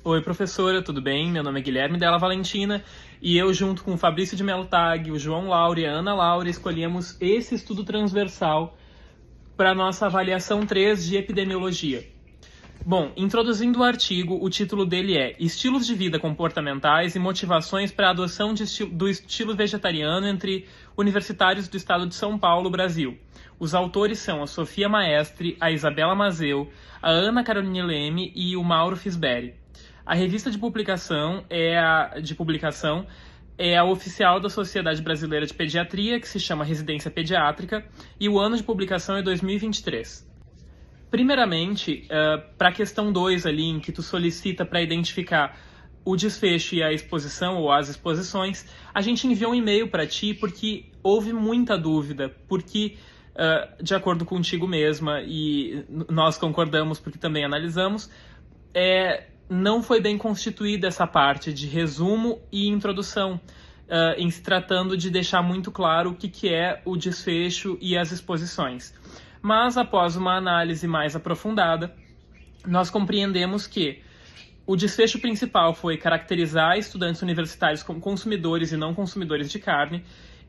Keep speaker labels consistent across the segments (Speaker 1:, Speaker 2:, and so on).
Speaker 1: Oi, professora, tudo bem? Meu nome é Guilherme Della Valentina e eu, junto com o Fabrício de Melo Tag, o João Laura e a Ana Laura, escolhemos esse estudo transversal para a nossa avaliação 3 de epidemiologia. Bom, introduzindo o artigo, o título dele é Estilos de vida comportamentais e motivações para a adoção do estilo vegetariano entre universitários do estado de São Paulo, Brasil. Os autores são a Sofia Maestre, a Isabela Mazeu, a Ana Caroline Leme e o Mauro Fisberi. A revista de publicação é a oficial da Sociedade Brasileira de Pediatria, que se chama Residência Pediátrica, e o ano de publicação é 2023. Primeiramente, para a questão 2 ali, em que tu solicita para identificar o desfecho e a exposição ou as exposições, a gente enviou um e-mail para ti porque houve muita dúvida, porque, de acordo contigo mesma, e nós concordamos porque também analisamos, não foi bem constituída essa parte de resumo e introdução, em se tratando de deixar muito claro o que é o desfecho e as exposições. Mas, após uma análise mais aprofundada, nós compreendemos que o desfecho principal foi caracterizar estudantes universitários como consumidores e não consumidores de carne,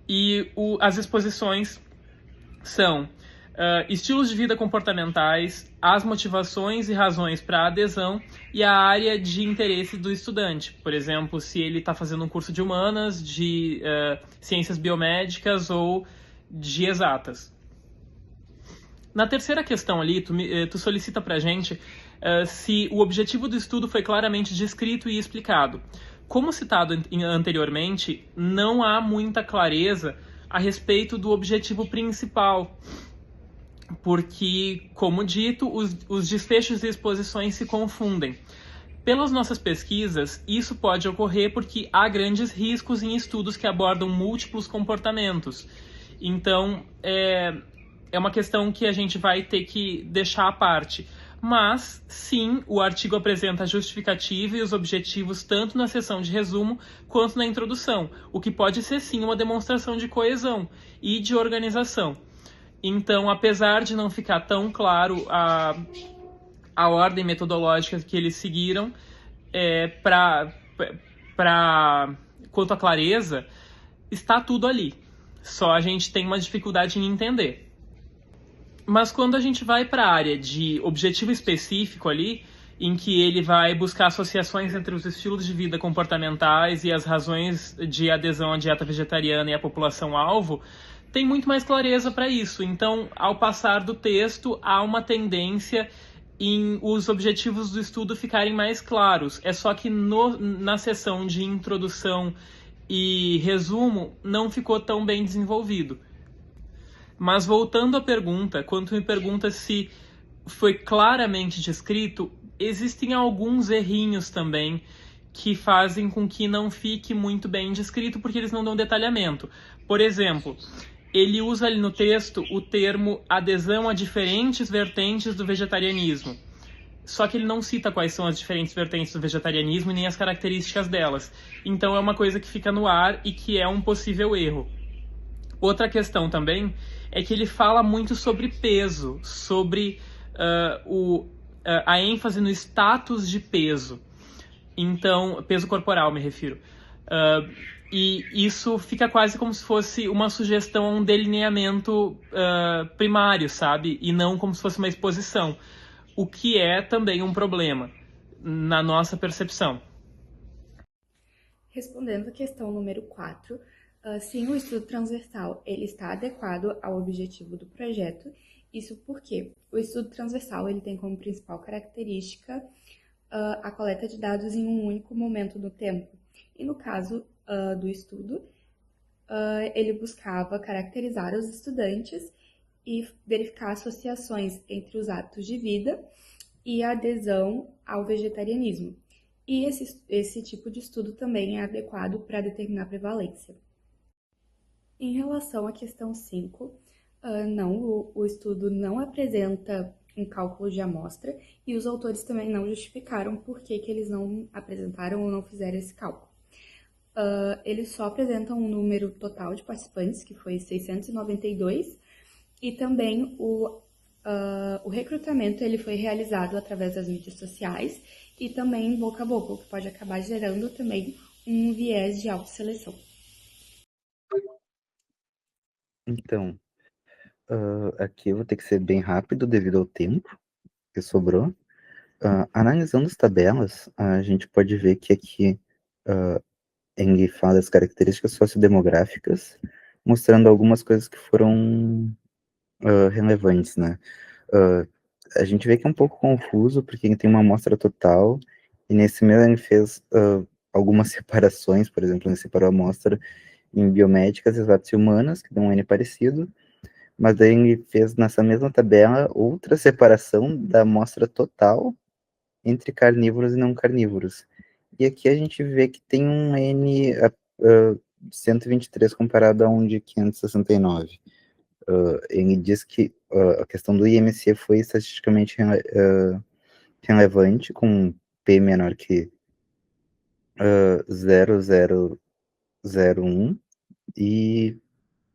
Speaker 1: e as exposições são estilos de vida comportamentais, as motivações e razões para a adesão e a área de interesse do estudante. Por exemplo, se ele está fazendo um curso de humanas, de ciências biomédicas ou de exatas. Na terceira questão ali, tu solicita para a gente se o objetivo do estudo foi claramente descrito e explicado. Como citado anteriormente, não há muita clareza a respeito do objetivo principal, porque, como dito, os desfechos e exposições se confundem. Pelas nossas pesquisas, isso pode ocorrer porque há grandes riscos em estudos que abordam múltiplos comportamentos. Então, é uma questão que a gente vai ter que deixar à parte. Mas, sim, o artigo apresenta a justificativa e os objetivos tanto na seção de resumo quanto na introdução, o que pode ser, sim, uma demonstração de coesão e de organização. Então, apesar de não ficar tão claro a ordem metodológica que eles seguiram, quanto à clareza, está tudo ali. Só a gente tem uma dificuldade em entender. Mas quando a gente vai para a área de objetivo específico ali, em que ele vai buscar associações entre os estilos de vida comportamentais e as razões de adesão à dieta vegetariana e à população-alvo, tem muito mais clareza para isso. Então, ao passar do texto, há uma tendência em os objetivos do estudo ficarem mais claros. É só que na seção de introdução e resumo não ficou tão bem desenvolvido. Mas voltando à pergunta, quando me pergunta se foi claramente descrito, existem alguns errinhos também que fazem com que não fique muito bem descrito porque eles não dão detalhamento. Por exemplo, ele usa ali no texto o termo adesão a diferentes vertentes do vegetarianismo. Só que ele não cita quais são as diferentes vertentes do vegetarianismo e nem as características delas. Então é uma coisa que fica no ar e que é um possível erro. Outra questão também é que ele fala muito sobre peso, sobre a ênfase no status de peso. Então, peso corporal, me refiro. E isso fica quase como se fosse uma sugestão a um delineamento primário, sabe? E não como se fosse uma exposição. O que é também um problema na nossa percepção.
Speaker 2: Respondendo à questão número 4, sim, o estudo transversal ele está adequado ao objetivo do projeto. Isso porque o estudo transversal ele tem como principal característica a coleta de dados em um único momento do tempo. E no caso do estudo, ele buscava caracterizar os estudantes e verificar associações entre os hábitos de vida e a adesão ao vegetarianismo. E esse tipo de estudo também é adequado para determinar a prevalência. Em relação à questão 5, não, o estudo não apresenta um cálculo de amostra e os autores também não justificaram por que eles não apresentaram ou não fizeram esse cálculo. Eles só apresentam um número total de participantes, que foi 692, e também o recrutamento ele foi realizado através das mídias sociais e também boca a boca, o que pode acabar gerando também um viés de autosseleção.
Speaker 3: Então, aqui eu vou ter que ser bem rápido devido ao tempo que sobrou. Analisando as tabelas, a gente pode ver que aqui ele fala das características sociodemográficas, mostrando algumas coisas que foram relevantes, né? Uh, a gente vê que é um pouco confuso, porque ele tem uma amostra total, e nesse mesmo ele fez algumas separações, por exemplo, ele separou a amostra em biomédicas, exatas e humanas, que dão um N parecido, mas daí ele fez nessa mesma tabela outra separação da amostra total entre carnívoros e não carnívoros. E aqui a gente vê que tem um N 123 comparado a um de 569. Ele diz que a questão do IMC foi estatisticamente relevante, com P menor que 0,001 e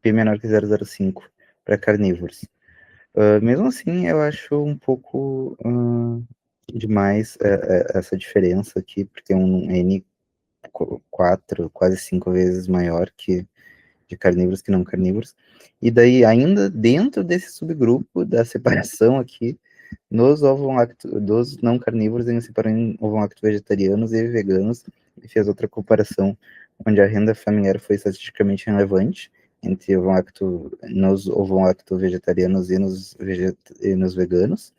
Speaker 3: P menor que 0,05 para carnívoros. Mesmo assim, eu acho um pouco demais essa diferença aqui, porque é um N 4, quase 5 vezes maior que de carnívoros que não carnívoros. E daí, ainda dentro desse subgrupo da separação aqui, dos não carnívoros, ele separou em ovo-lacto vegetarianos e veganos, e fez outra comparação, onde a renda familiar foi estatisticamente relevante entre nos ovo-lacto vegetarianos e nos veganos.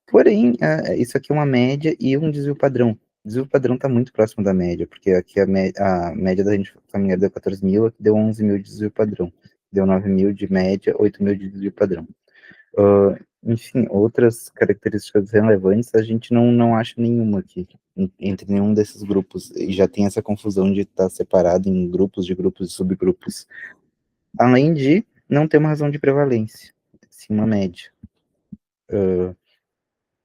Speaker 3: Porém, isso aqui é uma média e um desvio padrão. O desvio padrão está muito próximo da média, porque aqui a média da gente familiar deu 14 mil, aqui deu 11 mil de desvio padrão. Deu 9 mil de média, 8 mil de desvio padrão. Enfim, outras características relevantes a gente não acha nenhuma aqui, entre nenhum desses grupos. E já tem essa confusão de estar separado em grupos de subgrupos. Além de não ter uma razão de prevalência, sim uma média.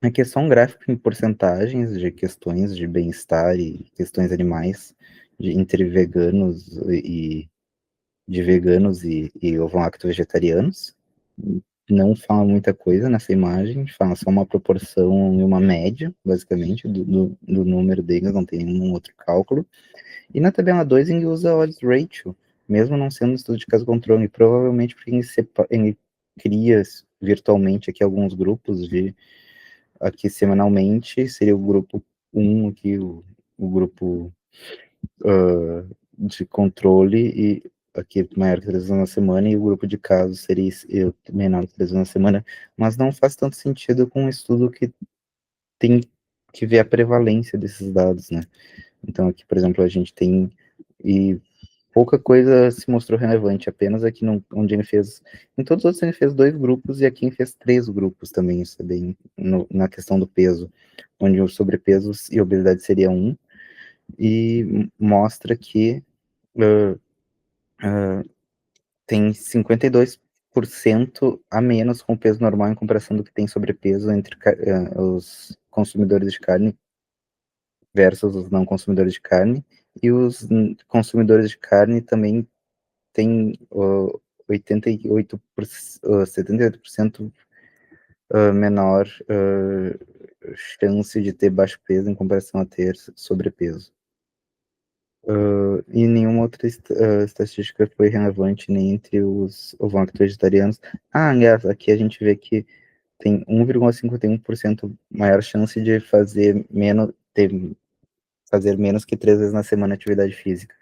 Speaker 3: Aqui é só um gráfico em porcentagens de questões de bem-estar e questões animais entre veganos e ovo-lacto vegetarianos. Não fala muita coisa nessa imagem, fala só uma proporção e uma média, basicamente, do número deles, não tem nenhum outro cálculo. E na tabela 2 ele usa odds ratio, mesmo não sendo um estudo de caso controle, provavelmente porque ele cria virtualmente aqui alguns grupos aqui semanalmente, seria o grupo 1 aqui, o grupo de controle, e aqui maior que 3 vezes na semana, e o grupo de casos seria menor que 3 vezes na semana, mas não faz tanto sentido com um estudo que tem que ver a prevalência desses dados, né? Então aqui, por exemplo, a gente tem, e pouca coisa se mostrou relevante, apenas aqui onde ele fez, em todos os outros ele fez 2 grupos, e aqui ele fez 3 grupos também, isso é bem, na questão do peso, onde o sobrepeso e obesidade seria 1, e mostra que tem 52% a menos com peso normal em comparação do que tem sobrepeso entre os consumidores de carne versus os não consumidores de carne, e os consumidores de carne também têm 78% menor chance de ter baixo peso em comparação a ter sobrepeso. E nenhuma outra estatística foi relevante nem entre os ovo-lacto-vegetarianos. Aliás, aqui a gente vê que tem 1,51% maior chance de fazer menos que 3 vezes na semana atividade física.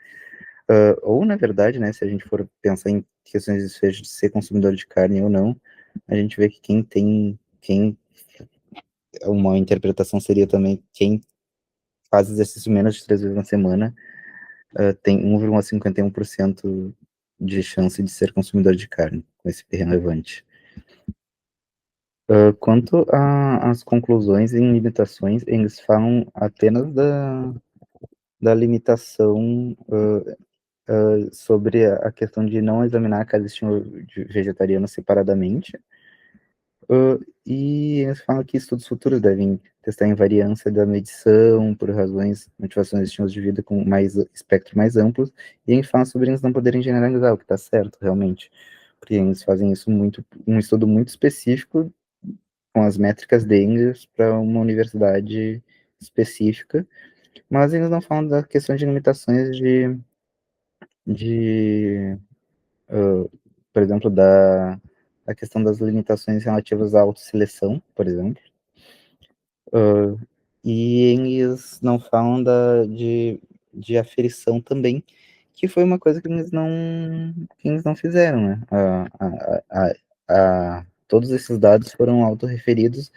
Speaker 3: Ou, na verdade, né, se a gente for pensar em questões de desfecho de ser consumidor de carne ou não, a gente vê que uma interpretação seria também quem faz exercício menos de 3 vezes na semana, tem 1,51% de chance de ser consumidor de carne, com esse P relevante. Quanto às conclusões e limitações, eles falam apenas da limitação sobre a questão de não examinar cada estilo vegetariano separadamente, e eles falam que estudos futuros devem testar a invariância da medição por razões, motivações e estilos de vida com espectro mais amplos, e eles falam sobre eles não poderem generalizar, o que está certo, realmente, porque eles fazem isso um estudo muito específico com as métricas deles para uma universidade específica, mas eles não falam da questão de limitações de por exemplo, a questão das limitações relativas à autosseleção, por exemplo. E eles não falam de aferição também, que foi uma coisa que eles não fizeram, né? Todos esses dados foram autorreferidos,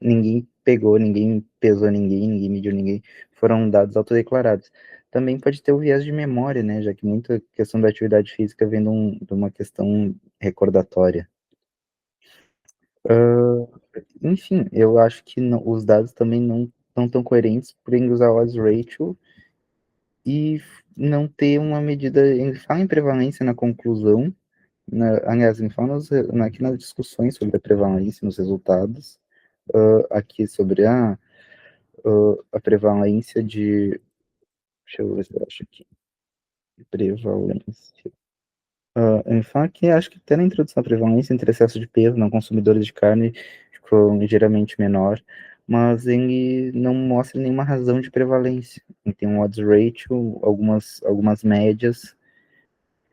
Speaker 3: ninguém pegou, ninguém pesou ninguém, ninguém mediu ninguém, foram dados autodeclarados. Também pode ter o viés de memória, né? Já que muita questão da atividade física vem de uma questão recordatória. Enfim, eu acho que os dados também não estão tão coerentes por ele usar o odds ratio e não ter uma medida. Ele fala em prevalência na conclusão, aliás, ele fala aqui nas discussões sobre a prevalência nos resultados, aqui sobre a prevalência de. Deixa eu ver se eu acho aqui. Prevalência. Ele fala que acho que até na introdução à prevalência entre excesso de peso não consumidores de carne ficou ligeiramente menor, mas ele não mostra nenhuma razão de prevalência. Ele tem um odds ratio, algumas médias,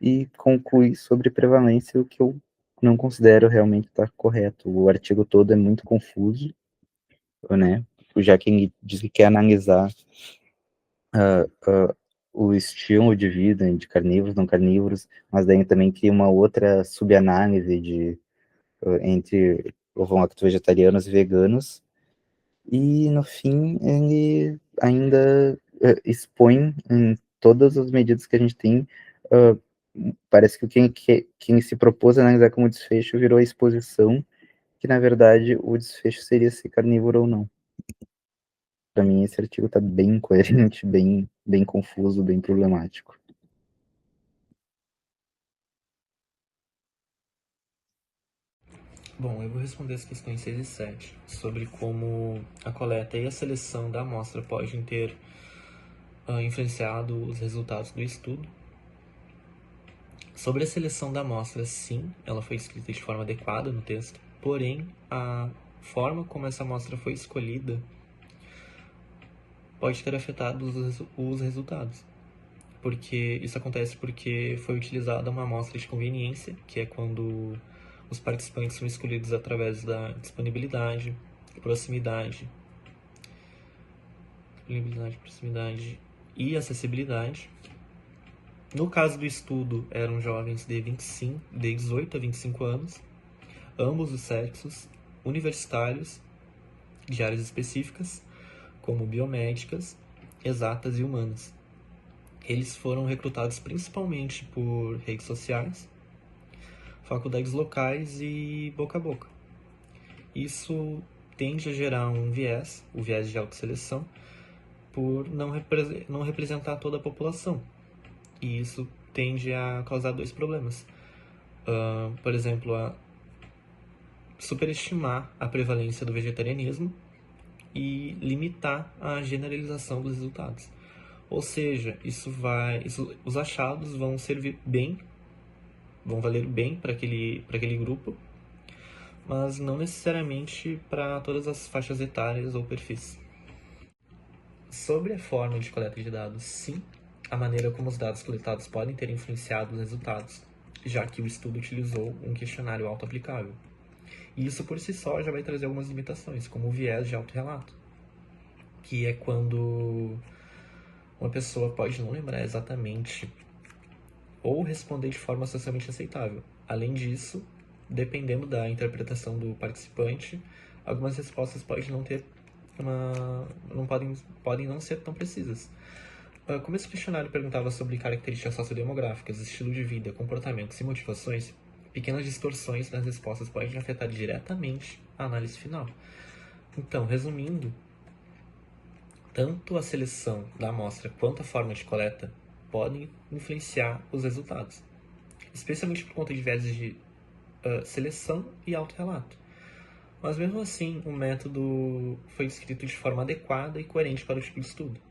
Speaker 3: e conclui sobre prevalência, o que eu não considero realmente estar correto. O artigo todo é muito confuso, né? Já que ele diz que quer analisar o estilo de vida de carnívoros, não carnívoros, mas daí também que uma outra subanálise entre vegetarianos e veganos, e no fim ele ainda expõe em todas as medidas que a gente tem, parece que quem se propôs a analisar como desfecho virou a exposição, que na verdade o desfecho seria se carnívoro ou não. Para mim esse artigo está bem incoerente, bem confuso, bem problemático.
Speaker 4: Bom, eu vou responder as questões 6 e 7 sobre como a coleta e a seleção da amostra podem ter influenciado os resultados do estudo. Sobre a seleção da amostra, sim, ela foi escrita de forma adequada no texto, porém a forma como essa amostra foi escolhida pode ter afetado os resultados. Porque isso acontece porque foi utilizada uma amostra de conveniência, que é quando os participantes são escolhidos através da disponibilidade, proximidade e acessibilidade. No caso do estudo, eram jovens de 18 a 25 anos, ambos os sexos, universitários, de áreas específicas, como biomédicas, exatas e humanas. Eles foram recrutados principalmente por redes sociais, faculdades locais e boca a boca. Isso tende a gerar um viés, o viés de autosseleção, por não representar toda a população. E isso tende a causar dois problemas. Por exemplo, a superestimar a prevalência do vegetarianismo e limitar a generalização dos resultados. Ou seja, os achados vão servir bem, vão valer bem para aquele grupo, mas não necessariamente para todas as faixas etárias ou perfis. Sobre a forma de coleta de dados, sim, a maneira como os dados coletados podem ter influenciado os resultados, já que o estudo utilizou um questionário auto-aplicável. E isso por si só já vai trazer algumas limitações, como o viés de autorrelato, que é quando uma pessoa pode não lembrar exatamente ou responder de forma socialmente aceitável. Além disso, dependendo da interpretação do participante, algumas respostas podem não ser tão precisas. Como esse questionário perguntava sobre características sociodemográficas, estilo de vida, comportamentos e motivações, pequenas distorções nas respostas podem afetar diretamente a análise final. Então, resumindo, tanto a seleção da amostra quanto a forma de coleta podem influenciar os resultados, especialmente por conta de vieses de seleção e autorrelato. Mas mesmo assim, o método foi descrito de forma adequada e coerente para o tipo de estudo.